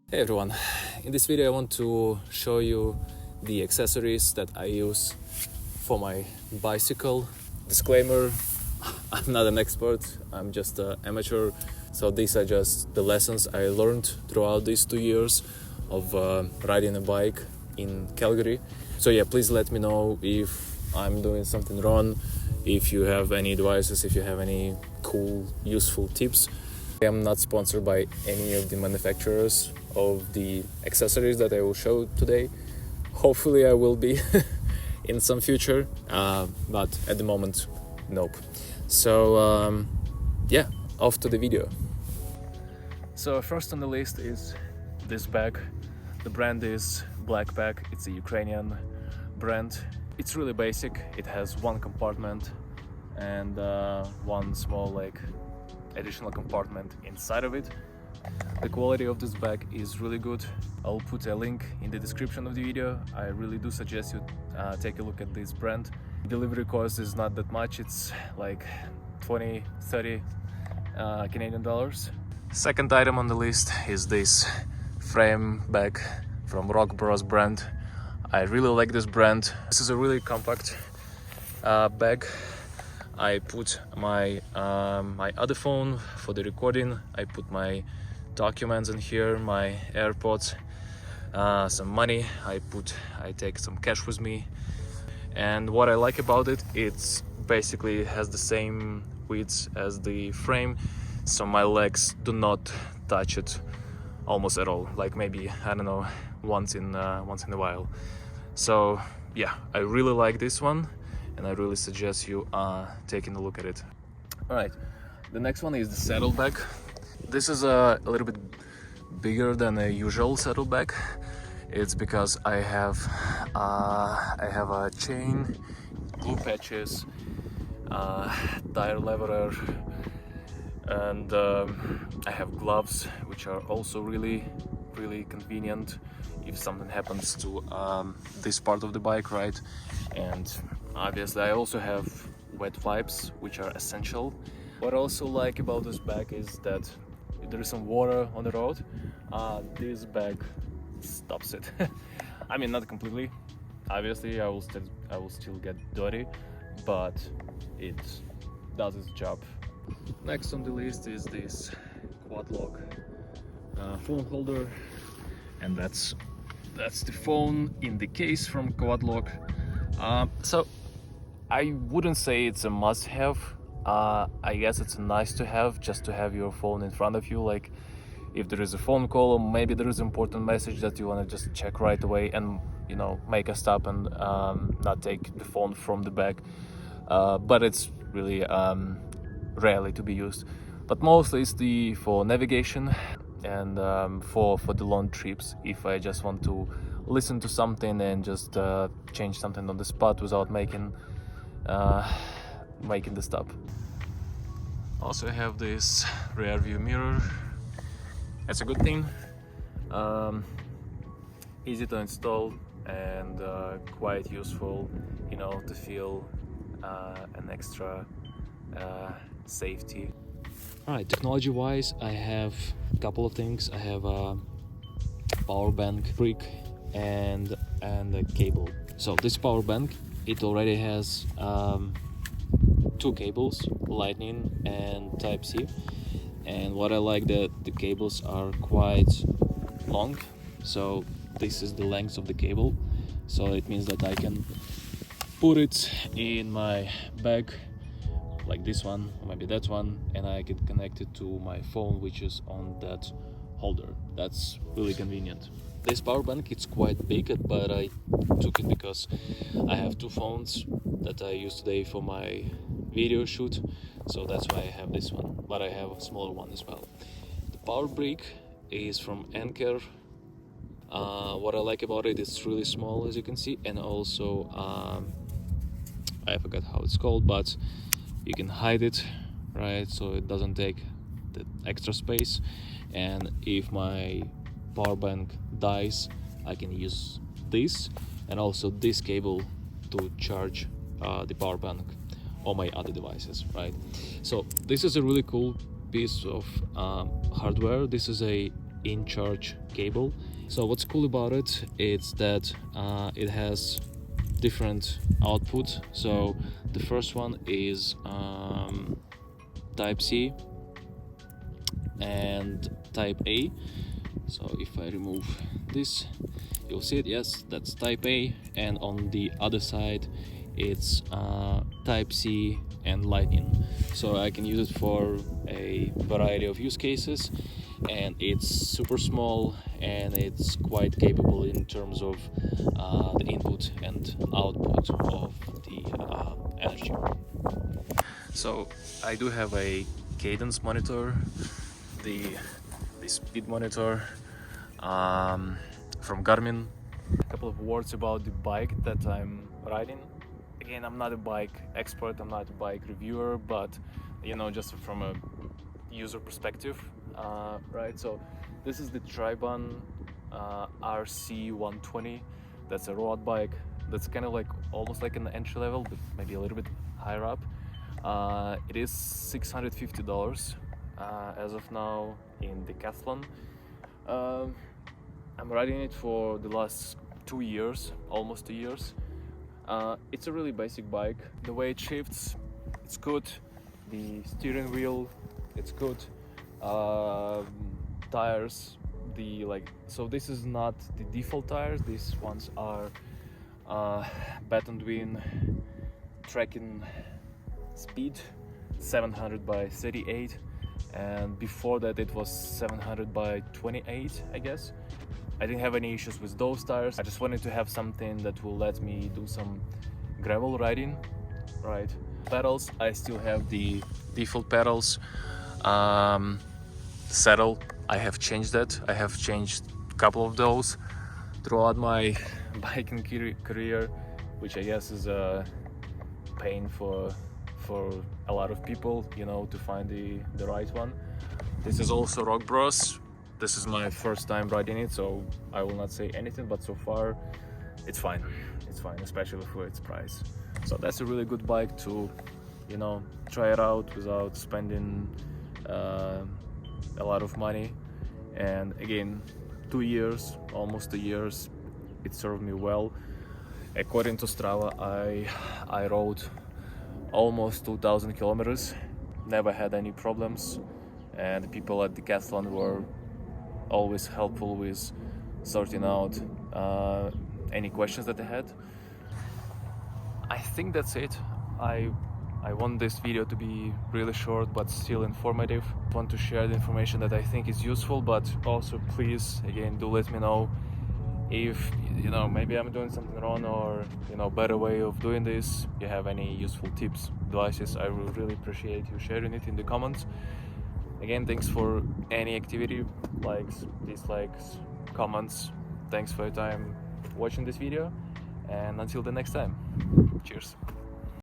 Hey everyone, in this video I want to show you the accessories that I use for my bicycle. Disclaimer, I'm not an expert, I'm just an amateur, so these are just the lessons I learned throughout these 2 years of riding a bike in Calgary. So yeah, please let me know if I'm doing something wrong, if you have any advices, if you have any cool, useful tips. I am not sponsored by any of the manufacturers of the accessories that I will show today. Hopefully I will be in some future, but at the moment, nope. So yeah, off to the video. So first on the list is this bag. The brand is Black Bag. It's a Ukrainian brand. It's really basic. It has one compartment and one small additional compartment inside of it. The quality of this bag is really good. I'll put a link in the description of the video. I really do suggest you take a look at this brand. Delivery cost is not that much, it's like 20-30 Canadian dollars. Second item on the list is this frame bag from Rockbros brand. I really like this brand. This is a really compact bag. I put my my other phone for the recording. I put my documents in here, my AirPods, some money. I take some cash with me. And what I like about it, it's basically has the same width as the frame, so my legs do not touch it almost at all. Like maybe, I don't know, once in a while. So yeah, I really like this one, and I really suggest you taking a look at it. All right, the next one is the saddlebag. This is a little bit bigger than a usual saddlebag. It's because I have a chain, glue patches, tire leveler, and I have gloves, which are also really convenient if something happens to this part of the bike, right? And obviously I also have wet wipes, which are essential. What I also like about this bag is that if there is some water on the road, this bag stops it. I mean, not completely. Obviously, I will still get dirty, but it does its job. Next on the list is this Quadlock phone holder, and that's the phone in the case from Quadlock. So I wouldn't say it's a must-have. I guess it's nice to have, just to have your phone in front of you. Like if there is a phone call, or maybe there is an important message that you want to just check right away and, you know, make a stop and not take the phone from the bag. But it's really rarely to be used. But mostly it's for navigation and for the long trips, if I just want to listen to something and just change something on the spot without making the stop. Also, I have this Rearview mirror. That's a good thing. Easy to install and quite useful, you know, to feel an extra safety. Alright, technology wise, I have a couple of things. I have a power bank brick and a cable. So this power bank, it already has 2 cables, lightning and Type-C. And what I like, that the cables are quite long, so this is the length of the cable, so it means that I can put it in my bag like this one, or maybe that one, and I can connect it to my phone, which is on that holder. That's really convenient. This power bank, it's quite big, but I took it because I have 2 phones that I use today for my video shoot, so that's why I have this one, but I have a smaller one as well. The power brick is from Anker. What I like about it, it's really small, as you can see, and also I forgot how it's called, but you can hide it, right, so it doesn't take the extra space. And if my power bank dies, I can use this and also this cable to charge the power bank or my other devices, right? So this is a really cool piece of hardware. This is a in-charge cable. So what's cool about it is that it has different output. So the first one is type C and type A. So if I remove this, you'll see it. Yes, that's type A, and on the other side it's type C and lightning. So I can use it for a variety of use cases, and it's super small and it's quite capable in terms of the input and output of the energy. So I do have a cadence monitor, the speed monitor from Garmin. A couple of words about the bike that I'm riding. Again, I'm not a bike expert, I'm not a bike reviewer, but you know, just from a user perspective, right? So this is the Triban RC120. That's a road bike. That's kind of like almost like an entry level, but maybe a little bit higher up. It is $650 as of now in Decathlon. I'm riding it for the last 2 years, almost 2 years. It's a really basic bike. The way it shifts, it's good. The steering wheel, it's good. Tires, so this is not the default tires. These ones are Between trekking speed 700 by 38, and before that it was 700 by 28, I guess. I didn't have any issues with those tires. I just wanted to have something that will let me do some gravel riding, right? Pedals, I still have the default pedals. Saddle, I have changed that. I have changed a couple of those throughout my biking career, which I guess is a pain for a lot of people, you know, to find the right one. This is also Rockbros. This is my first time riding it, so I will not say anything, but so far it's fine. It's fine, especially for its price. So that's a really good bike to, you know, try it out without spending a lot of money. And again, 2 years, almost 2 years, it served me well. According to Strava, I rode almost 2,000 kilometers, never had any problems, and the people at Decathlon were always helpful with sorting out any questions that I had. I think that's it. I want this video to be really short but still informative. I want to share the information that I think is useful, but also please, again, do let me know if, you know, maybe I'm doing something wrong, or, you know, better way of doing this. If you have any useful tips, advices, I will really appreciate you sharing it in the comments. Again, thanks for any activity, likes, dislikes, comments. Thanks for your time watching this video, and until the next time, cheers.